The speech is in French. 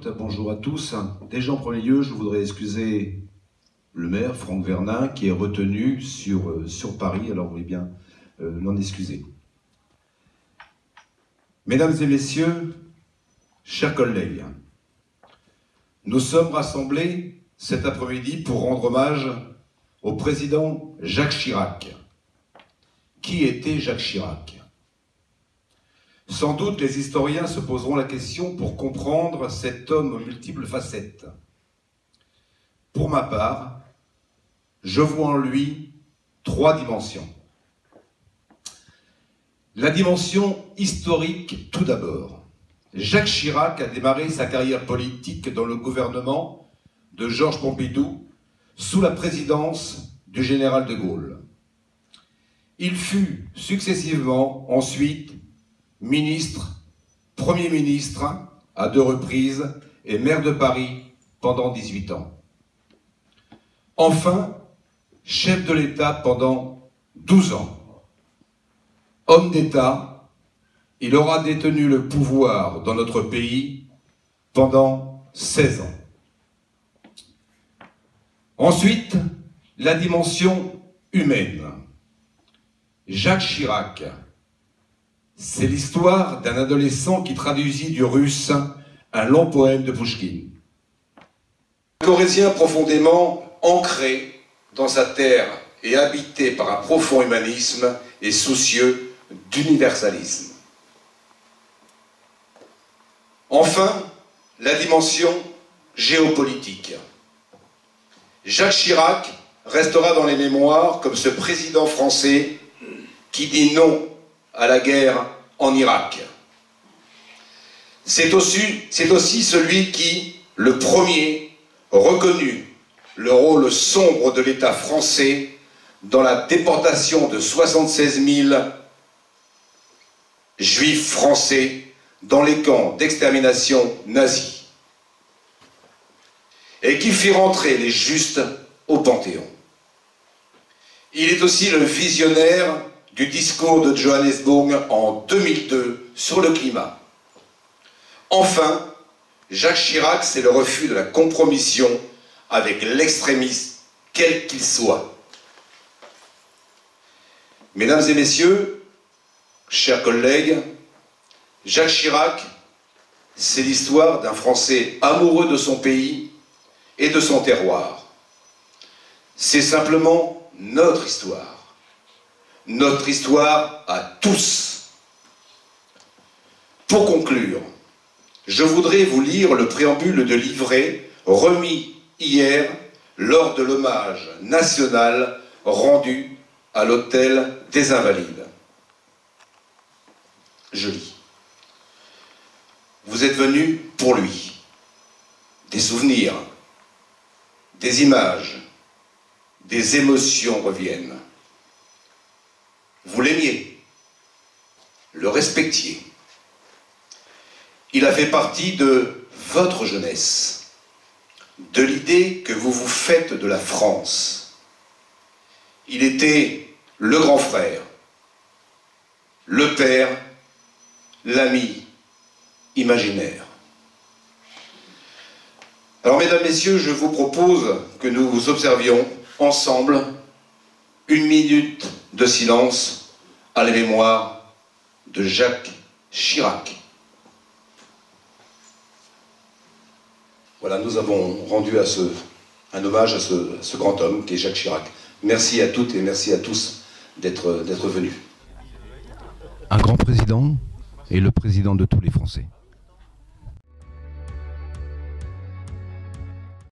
Bonjour à tous. Déjà en premier lieu, je voudrais excuser le maire, Franck Vernin, qui est retenu sur Paris, alors vous voulez bien l'en excuser. Mesdames et messieurs, chers collègues, nous sommes rassemblés cet après-midi pour rendre hommage au président Jacques Chirac. Qui était Jacques Chirac ? Sans doute les historiens se poseront la question pour comprendre cet homme aux multiples facettes. Pour ma part, je vois en lui trois dimensions. La dimension historique tout d'abord. Jacques Chirac a démarré sa carrière politique dans le gouvernement de Georges Pompidou sous la présidence du général de Gaulle. Il fut successivement ensuite ministre, Premier ministre à 2 reprises et maire de Paris pendant 18 ans. Enfin, chef de l'État pendant 12 ans. Homme d'État, il aura détenu le pouvoir dans notre pays pendant 16 ans. Ensuite, la dimension humaine. Jacques Chirac, c'est l'histoire d'un adolescent qui traduisit du russe un long poème de Pouchkine. Un Corrézien profondément ancré dans sa terre et habité par un profond humanisme et soucieux d'universalisme. Enfin, la dimension géopolitique. Jacques Chirac restera dans les mémoires comme ce président français qui dit non à la guerre en Irak. C'est aussi celui qui, le premier, reconnut le rôle sombre de l'État français dans la déportation de 76 000 juifs français dans les camps d'extermination nazis et qui fit rentrer les justes au Panthéon. Il est aussi le visionnaire du discours de Johannesburg en 2002 sur le climat. Enfin, Jacques Chirac, c'est le refus de la compromission avec l'extrémisme, quel qu'il soit. Mesdames et messieurs, chers collègues, Jacques Chirac, c'est l'histoire d'un Français amoureux de son pays et de son terroir. C'est simplement notre histoire. Notre histoire à tous. Pour conclure, je voudrais vous lire le préambule de livret remis hier lors de l'hommage national rendu à l'Hôtel des Invalides. Je lis. Vous êtes venus pour lui. Des souvenirs, des images, des émotions reviennent. Vous l'aimiez, le respectiez. Il a fait partie de votre jeunesse, de l'idée que vous vous faites de la France. Il était le grand frère, le père, l'ami imaginaire. Alors, mesdames, messieurs, je vous propose que nous observions ensemble 1 minute de silence à la mémoire de Jacques Chirac. Voilà, nous avons rendu un hommage à ce grand homme qui est Jacques Chirac. Merci à toutes et merci à tous d'être venus. Un grand président et le président de tous les Français.